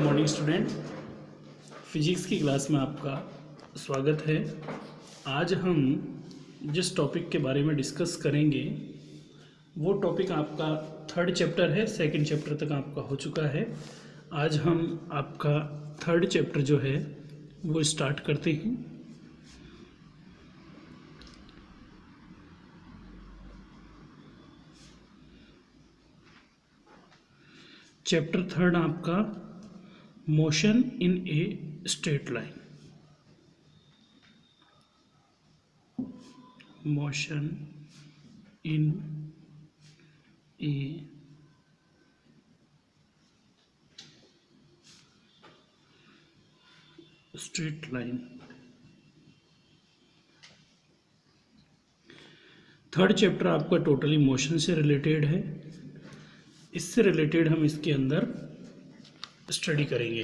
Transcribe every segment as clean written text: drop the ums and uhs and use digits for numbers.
Morning student, physics की class में आपका स्वागत है। आज हम जिस टॉपिक के बारे में डिस्कस करेंगे वो टॉपिक आपका थर्ड चैप्टर है। सेकंड चैप्टर तक आपका हो चुका है। आज हम आपका थर्ड चैप्टर जो है वो स्टार्ट करते हैं। चैप्टर थर्ड आपका motion in a straight line. Motion in a straight line. Third chapter आपका टोटली मोशन से रिलेटेड है। इससे रिलेटेड हम इसके अंदर स्टडी करेंगे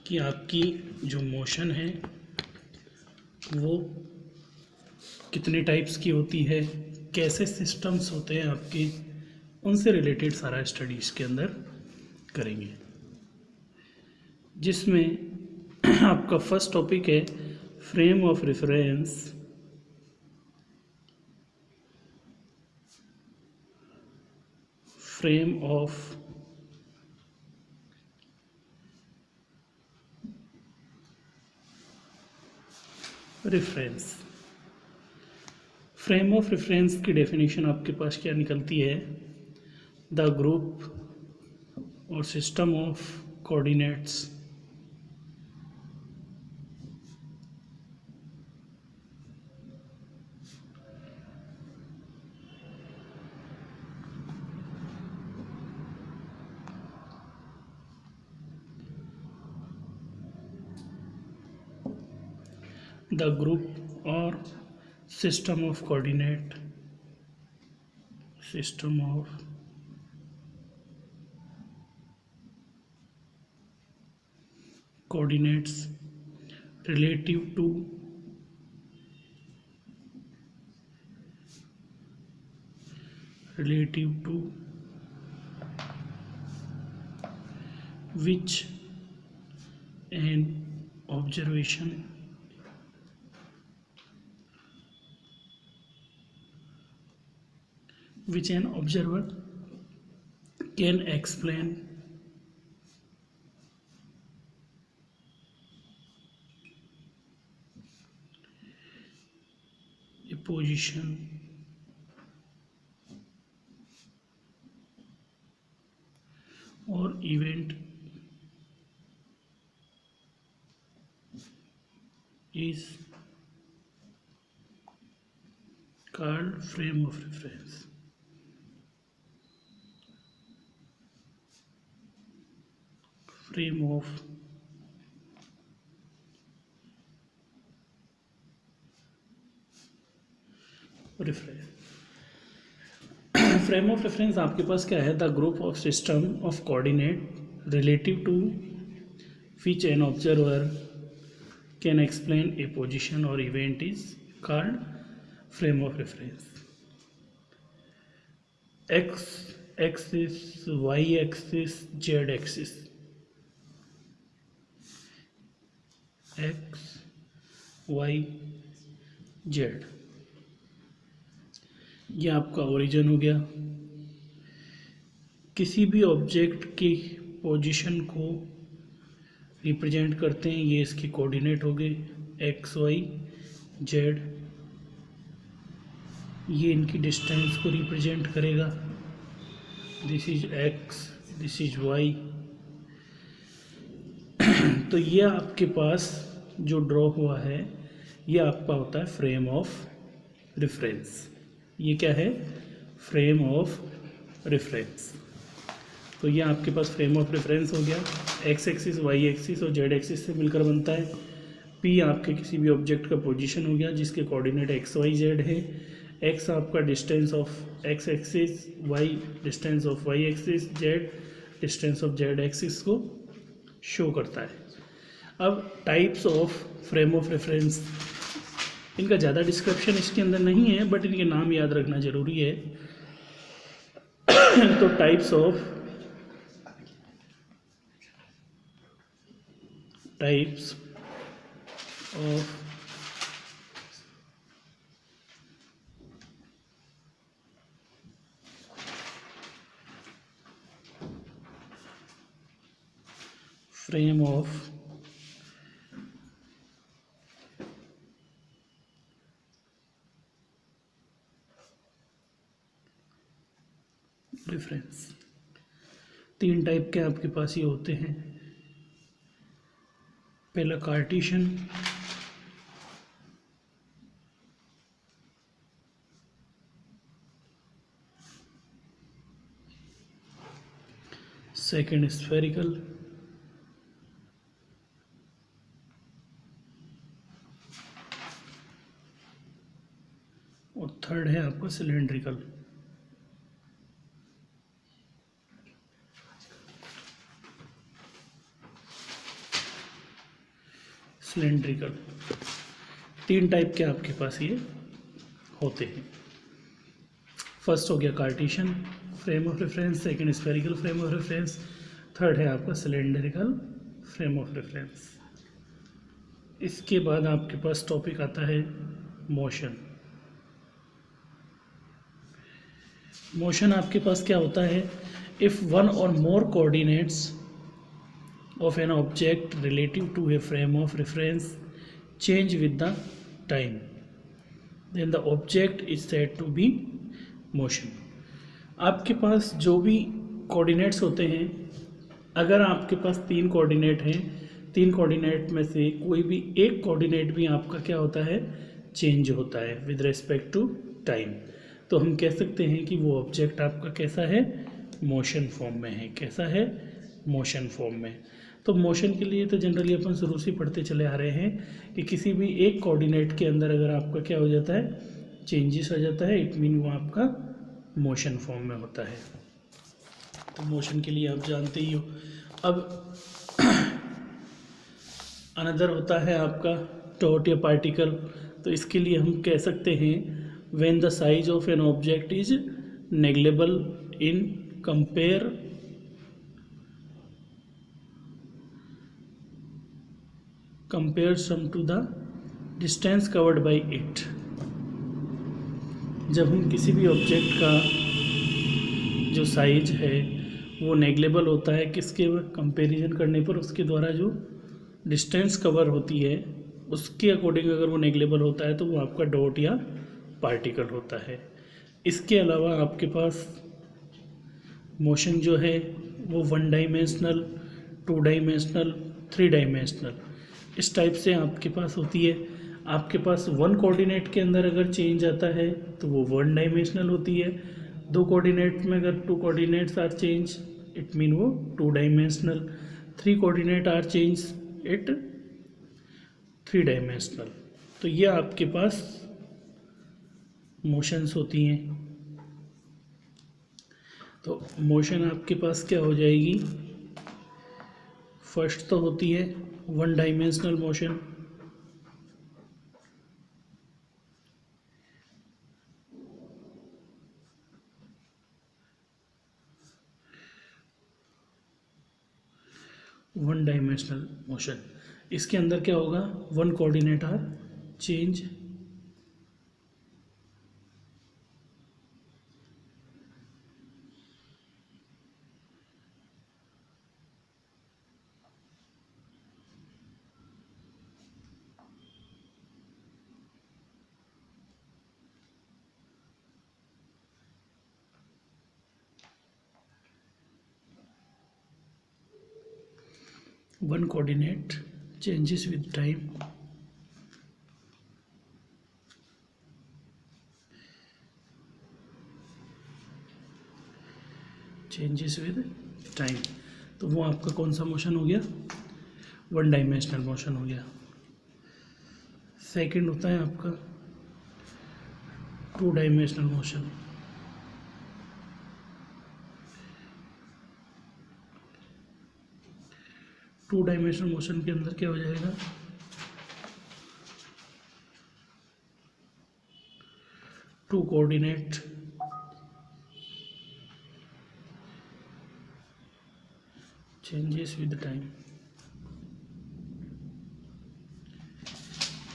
कि आपकी जो मोशन है वो कितने टाइप्स की होती है, कैसे सिस्टम्स होते हैं आपके, उनसे रिलेटेड सारा स्टडी इसके अंदर करेंगे। जिसमें आपका फर्स्ट टॉपिक है frame of reference. Frame of reference. Frame of reference की डेफिनेशन आपके पास क्या निकलती है? द ग्रुप और system of coordinates the group or system of coordinates relative to which an observation which an observer can explain a position or event is called frame of reference. Frame of reference. Frame of reference आपके पास क्या है? The group of system of coordinate relative to which an observer can explain a position और event is called frame of reference. X axis, Y axis, Z axis. X, Y, Z, ये आपका origin हो गया। किसी भी object की position को represent करते हैं, ये इसके कोऑर्डिनेट हो गए एक्स, वाई, जेड। ये इनकी डिस्टेंस को रिप्रेजेंट करेगा। This is X, this is Y. तो ये आपके पास जो ड्रॉ हुआ है ये आपका होता है फ्रेम ऑफ रेफरेंस। ये क्या है? Frame of reference. तो ये आपके पास फ्रेम ऑफ रेफरेंस हो गया। एक्स एक्सिस, वाई एक्सिस और जेड एक्सिस से मिलकर बनता है। पी आपके किसी भी ऑब्जेक्ट का पोजीशन हो गया जिसके कोऑर्डिनेट एक्स, वाई, जेड है। एक्स आपका distance of X axis, Y distance of Y axis, Z distance of Z axis को शो करता है। अब types of frame of reference, इनका ज़्यादा डिस्क्रिप्शन इसके अंदर नहीं है बट इनके नाम याद रखना ज़रूरी है। तो types of types of frame of reference. 3 type के आपके पास ये होते हैं। पहला कार्टेशियन, सेकंड स्फेरिकल, और थर्ड है आपका सिलेंड्रिकल। सिलेंड्रिकल 3 टाइप के आपके पास ये होते हैं। फर्स्ट हो गया Cartesian frame of reference, second spherical frame of reference, third है आपका सिलेंड्रिकल फ्रेम ऑफ रेफरेंस। इसके बाद आपके पास टॉपिक आता है मोशन। मोशन आपके पास क्या होता है? इफ़ वन और मोर coordinates of an object relative to a frame of reference change with the time, then the object is said to be motion। आपके पास जो भी कोऑर्डिनेट्स होते हैं, अगर आपके पास 3 कोऑर्डिनेट हैं, 3 कोऑर्डिनेट में से कोई भी एक कोऑर्डिनेट भी आपका क्या होता है? चेंज होता है विद रिस्पेक्ट टू टाइम, तो हम कह सकते हैं कि वो ऑब्जेक्ट आपका कैसा है? मोशन फॉर्म में है। कैसा है? मोशन फॉर्म में। तो मोशन के लिए तो जनरली अपन शुरू से पढ़ते चले आ रहे हैं कि किसी भी एक कोऑर्डिनेट के अंदर अगर आपका क्या हो जाता है? चेंजेस हो जाता है, इट मीन वो आपका मोशन फॉर्म में होता है। तो मोशन के लिए आप जानते ही हो। अब अनदर होता है आपका डॉट या पार्टिकल। तो इसके लिए हम कह सकते हैं when the size of an object is negligible in comparison to the distance covered by it. जब हम किसी भी ऑब्जेक्ट का जो साइज है वो नेग्लेबल होता है, किसके कंपैरिजन करने पर उसके द्वारा जो डिस्टेंस कवर होती है उसके अकॉर्डिंग अगर वो नेग्लेबल होता है तो वो आपका डॉट या पार्टिकल होता है। इसके अलावा आपके पास मोशन जो है वो 1 डायमेंशनल, 2 डायमेंशनल, 3 डायमेंशनल इस टाइप से आपके पास होती है। आपके पास 1 कोऑर्डिनेट के अंदर अगर चेंज आता है तो वो 1 डायमेंशनल होती है। 2 कोऑर्डिनेट में अगर 2 coordinates are change it mean वो 2 dimensional. 3 coordinate are change it 3 dimensional. तो ये आपके पास मोशंस होती हैं। तो मोशन आपके पास क्या हो जाएगी? फर्स्ट तो होती है 1 dimensional motion, one dimensional motion. इसके अंदर क्या होगा? 1 coordinate are change, one coordinate changes with time, changes with time. तो वो आपका कौन सा मोशन हो गया? 1 डायमेंशनल मोशन हो गया। सेकंड होता है आपका 2 dimensional motion. Two dimensional motion के अंदर क्या हो जाएगा? Two coordinate changes with time.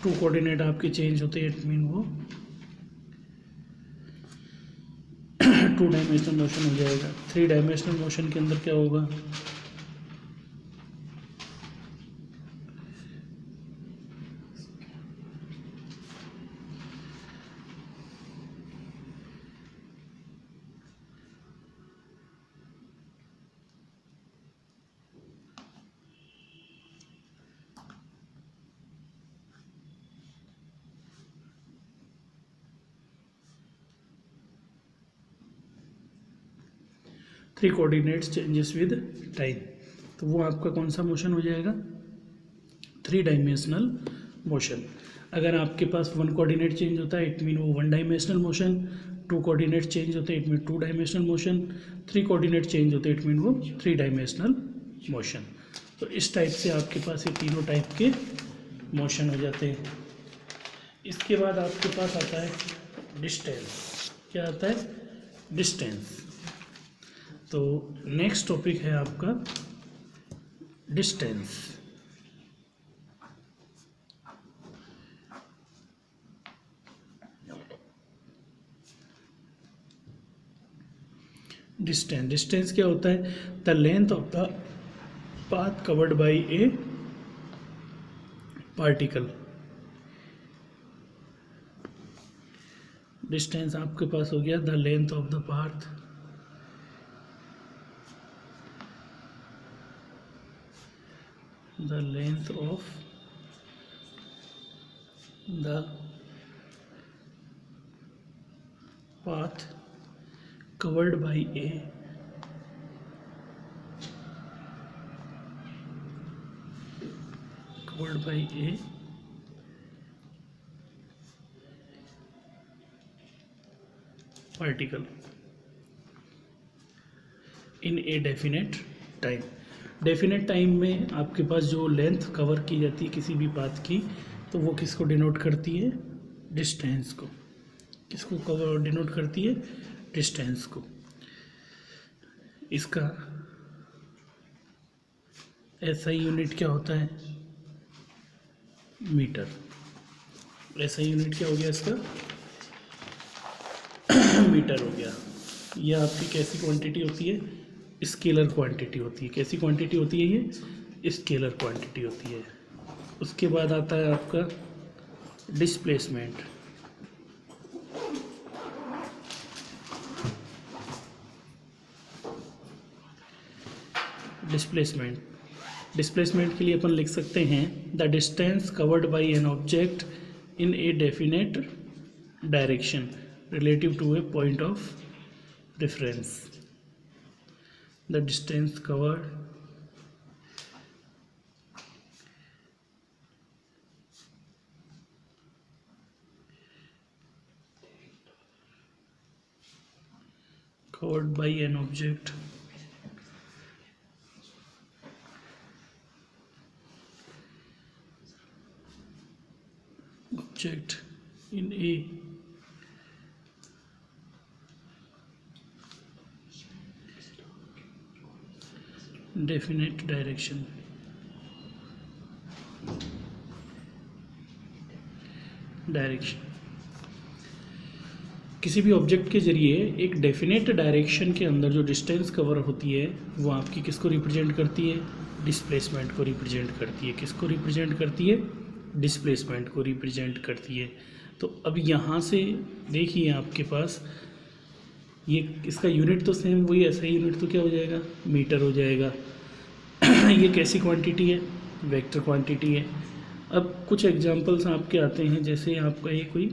Two coordinate आपके चेंज होते हैं, इट मीन वो टू डायमेंशनल मोशन हो जाएगा। थ्री डायमेंशनल मोशन के अंदर क्या होगा, three coordinates changes with time, तो वो आपका कौन सा मोशन हो जाएगा, थ्री डायमेंशनल मोशन। अगर आपके पास वन कोऑर्डिनेट चेंज होता है, इट मीन वो one dimensional motion. Two coordinate change होते हैं, it mean two dimensional motion. Three coordinate change होते हैं, इट मीन वो थ्री डायमेंशनल मोशन। तो इस टाइप से आपके पास ये तीनों टाइप के मोशन हो जाते हैं। इसके बाद आपके पास आता है डिस्टेंस। क्या आता है, डिस्टेंस। तो नेक्स्ट टॉपिक है आपका डिस्टेंस। डिस्टेंस क्या होता है, the length of the path covered by A particle. Distance आपके पास हो गया the length of the path the length of the path covered by a particle in a definite time। Definite time में आपके पास जो लेंथ कवर की जाती है किसी भी पाथ की, तो वो किसको डिनोट करती है, डिस्टेंस को। किसको कवर डिनोट करती है, डिस्टेंस को। इसका एसआई यूनिट क्या होता है, मीटर। एसआई यूनिट क्या हो गया इसका, मीटर हो गया। यह आपकी कैसी क्वांटिटी होती है, स्केलर क्वांटिटी होती है। कैसी क्वांटिटी होती है, ये स्केलर क्वांटिटी होती है। उसके बाद आता है आपका डिस्प्लेसमेंट। डिस्प्लेसमेंट के लिए अपन लिख सकते हैं the distance covered by an object in a definite direction relative to a point of reference. The distance covered by an object in a definite direction किसी भी ऑब्जेक्ट के जरिए एक डेफिनेट डायरेक्शन के अंदर जो डिस्टेंस कवर होती है वो आपकी किसको रिप्रेजेंट करती है, डिस्प्लेसमेंट को रिप्रेजेंट करती है। किसको रिप्रेजेंट करती है, डिस्प्लेसमेंट को रिप्रेजेंट करती है। तो अब यहाँ से देखिए आपके पास ये इसका यूनिट तो सेम वही, ऐसा ही यूनिट तो क्या हो जाएगा, मीटर हो जाएगा। ये कैसी क्वांटिटी है, वेक्टर क्वांटिटी है। अब कुछ एग्जांपल्स आपके आते हैं, जैसे आपका ये कोई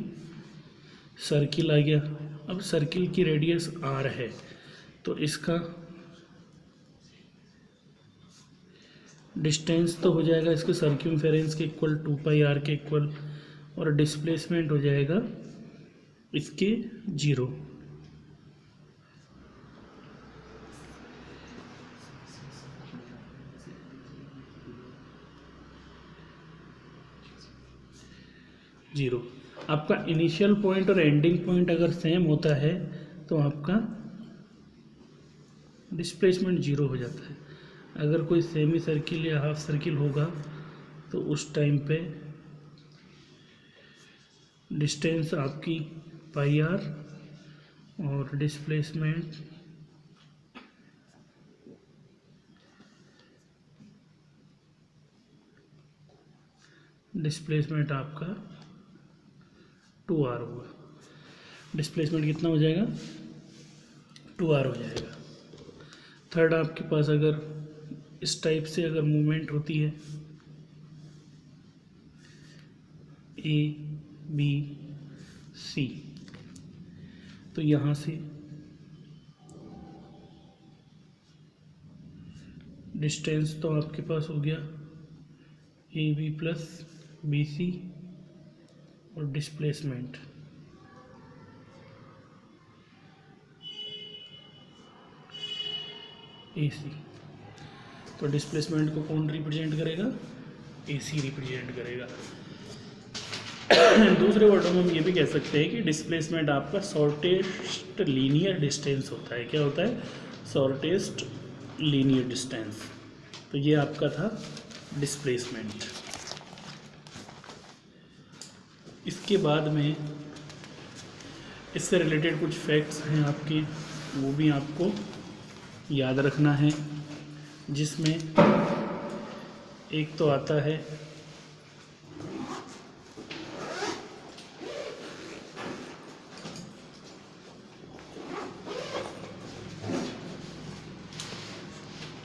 सर्किल आ गया। अब सर्किल की रेडियस r है, तो इसका डिस्टेंस तो हो जाएगा इसके सर्क्यूमफेरेंस के इक्वल 2πr के इक्वल, और डिस्प्लेसमेंट हो जाएगा इसके 0। आपका इनिशियल पॉइंट और एंडिंग पॉइंट अगर सेम होता है तो आपका डिस्प्लेसमेंट 0 हो जाता है। अगर कोई सेमी सर्किल या हाफ सर्किल होगा तो उस टाइम पे डिस्टेंस आपकी पाई आर और डिस्प्लेसमेंट आपका 2r होगा। डिस्प्लेसमेंट कितना हो जाएगा? 2r हो जाएगा। थर्ड आपके पास अगर इस टाइप से अगर मूवमेंट होती है ए बी सी, तो यहाँ से डिस्टेंस तो आपके पास हो गया A B plus B C और डिस्प्लेसमेंट ए सी। तो डिस्प्लेसमेंट को कौन रिप्रेजेंट करेगा? ए सी रिप्रेजेंट करेगा। दूसरे वर्डों में हम ये भी कह सकते हैं कि डिस्प्लेसमेंट आपका शॉर्टेस्ट लीनियर डिस्टेंस होता है। क्या होता है? Shortest linear distance. तो ये आपका था डिस्प्लेसमेंट। इसके बाद में इससे रिलेटेड कुछ फैक्ट्स हैं आपके, वो भी आपको याद रखना है, जिसमें एक तो आता है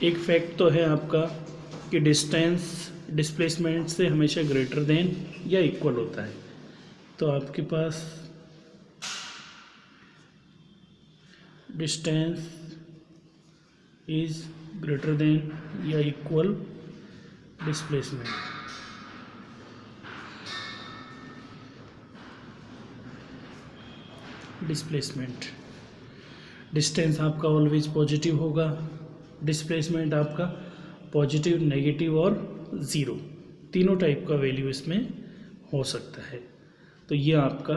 एक फैक्ट तो है आपका कि डिस्टेंस डिस्प्लेसमेंट से हमेशा ग्रेटर देन या इक्वल होता है। तो आपके पास डिस्टेंस इज ग्रेटर देन या इक्वल डिस्प्लेसमेंट। डिस्टेंस आपका ऑलवेज पॉजिटिव होगा, डिस्प्लेसमेंट आपका पॉजिटिव, नेगेटिव और ज़ीरो, तीनों टाइप का वैल्यू इसमें हो सकता है। तो ये आपका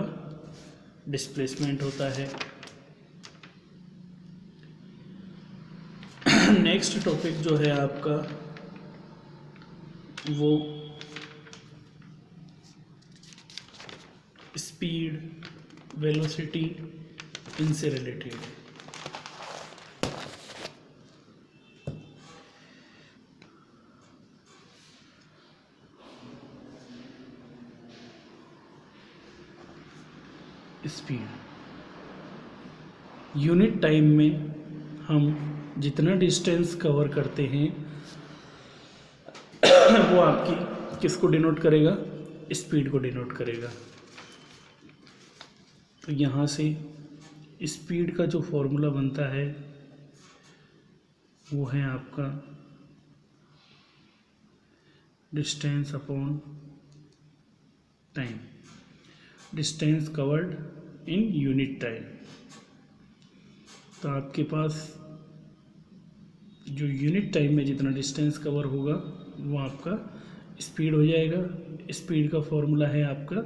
डिस्प्लेसमेंट होता है। नेक्स्ट टॉपिक जो है आपका वो स्पीड, वेलोसिटी, इनसे रिलेटेड है। स्पीड यूनिट टाइम में हम जितना डिस्टेंस कवर करते हैं वो आपकी किसको डिनोट करेगा? स्पीड को डिनोट करेगा। तो यहाँ से स्पीड का जो फॉर्मूला बनता है वो है आपका distance upon time, distance covered in unit time. तो आपके पास जो यूनिट टाइम में जितना डिस्टेंस कवर होगा वो आपका स्पीड हो जाएगा। स्पीड का फॉर्मूला है आपका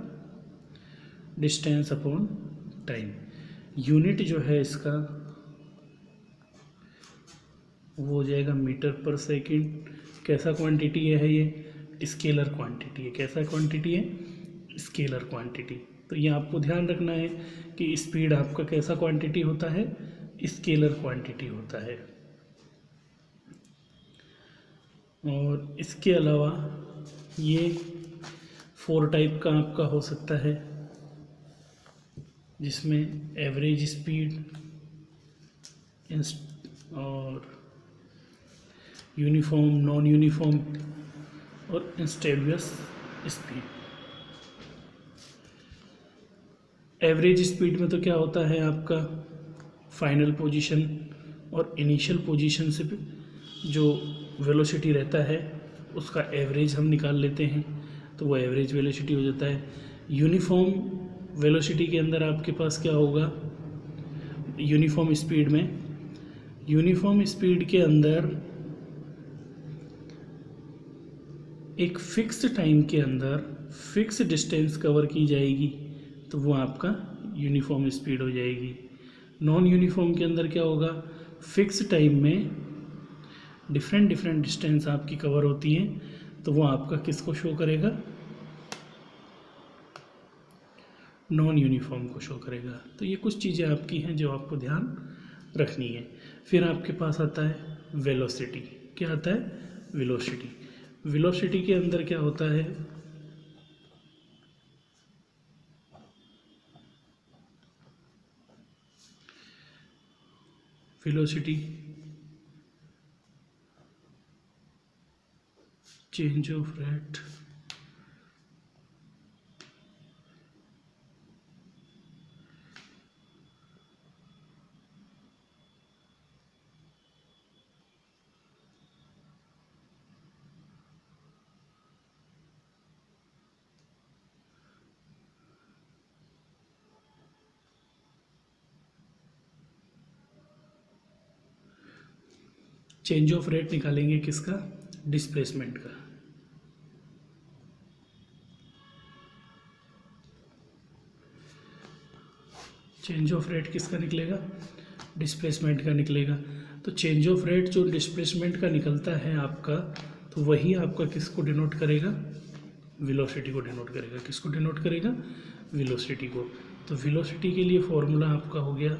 डिस्टेंस अपॉन टाइम। यूनिट जो है इसका वो हो जाएगा मीटर पर सेकंड। कैसा क्वांटिटी है ये? स्केलर क्वांटिटी है। कैसा क्वांटिटी है? Scalar quantity. तो ये आपको ध्यान रखना है कि स्पीड आपका कैसा क्वांटिटी होता है? स्केलर क्वांटिटी होता है। और इसके अलावा ये 4 टाइप का आपका हो सकता है, जिसमें एवरेज स्पीड और यूनिफॉर्म, नॉन यूनिफॉर्म और इंस्टेबियस स्पीड। एवरेज स्पीड में तो क्या होता है आपका फाइनल पोजीशन और इनिशियल पोजीशन से जो वेलोसिटी रहता है उसका एवरेज हम निकाल लेते हैं, तो वो एवरेज वेलोसिटी हो जाता है। यूनिफॉर्म वेलोसिटी के अंदर आपके पास क्या होगा? यूनिफॉर्म स्पीड में, यूनिफॉर्म स्पीड के अंदर एक फिक्स टाइम के अंदर फिक्स डिस्टेंस कवर की जाएगी, तो वो आपका यूनिफॉर्म स्पीड हो जाएगी। नॉन यूनिफॉर्म के अंदर क्या होगा? फिक्स टाइम में डिफरेंट डिस्टेंस आपकी कवर होती हैं, तो वो आपका किसको शो करेगा? नॉन यूनिफॉर्म को शो करेगा। तो ये कुछ चीज़ें आपकी हैं जो आपको ध्यान रखनी है। फिर आपके पास आता है वेलोसिटी। क्या आता है? वेलोसिटी। वेलोसिटी के अंदर क्या होता है? Velocity change of rate change of rate निकालेंगे किसका? डिस्प्लेसमेंट का। चेंज ऑफ रेट किसका निकलेगा? डिस्प्लेसमेंट का निकलेगा। तो चेंज ऑफ रेट जो डिस्प्लेसमेंट का निकलता है आपका, तो वही आपका किसको डिनोट करेगा? वेलोसिटी को डिनोट करेगा। किसको डिनोट करेगा? वेलोसिटी को। तो वेलोसिटी के लिए फॉर्मूला आपका हो गया,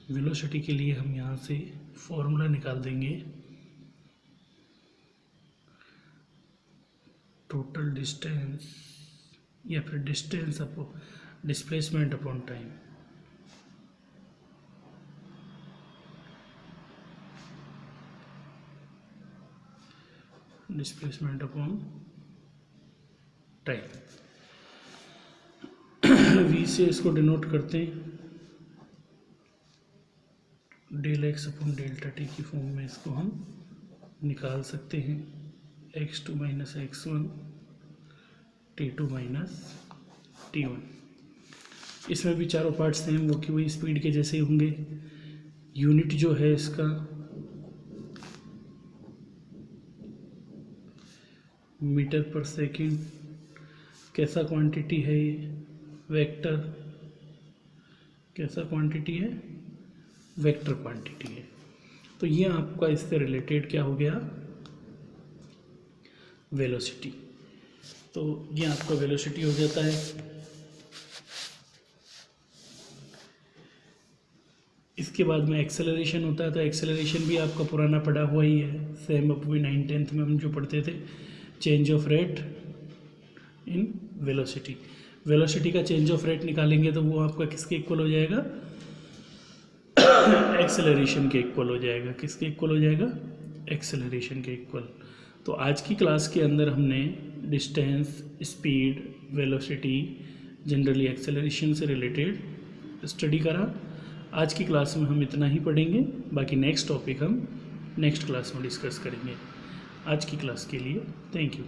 वेलोसिटी के लिए हम यहाँ से फॉर्मूला निकाल देंगे, टोटल डिस्टेंस या फिर distance upon displacement upon time. Displacement upon time. v से इसको डिनोट करते हैं, del X upon delta T की फॉर्म में इसको हम निकाल सकते हैं, x2 minus x1 t2 minus t1। इसमें भी चारों पार्ट सेम वो कि वही स्पीड के जैसे ही होंगे। यूनिट जो है इसका मीटर पर सेकंड। कैसा क्वांटिटी है ये? वेक्टर। कैसा क्वांटिटी है? वेक्टर क्वांटिटी है। तो ये आपका इससे रिलेटेड क्या हो गया? वेलोसिटी। तो ये आपका वेलोसिटी हो जाता है। इसके बाद में एक्सेलरेशन होता है। तो एक्सेलरेशन भी आपका पुराना पढ़ा हुआ ही है, सेम अभी 9th-10th में हम जो पढ़ते थे, change of rate in velocity. Velocity का चेंज ऑफ रेट निकालेंगे तो वो आपका किसके इक्वल हो जाएगा? एक्सेलरेशन के इक्वल हो जाएगा। किसके इक्वल हो जाएगा? एक्सेलरेशन के इक्वल। तो आज की क्लास के अंदर हमने distance, speed, velocity, generally acceleration से रिलेटेड स्टडी करा। आज की क्लास में हम इतना ही पढ़ेंगे, बाकी नेक्स्ट टॉपिक हम नेक्स्ट क्लास में डिस्कस करेंगे। आज की क्लास के लिए थैंक यू।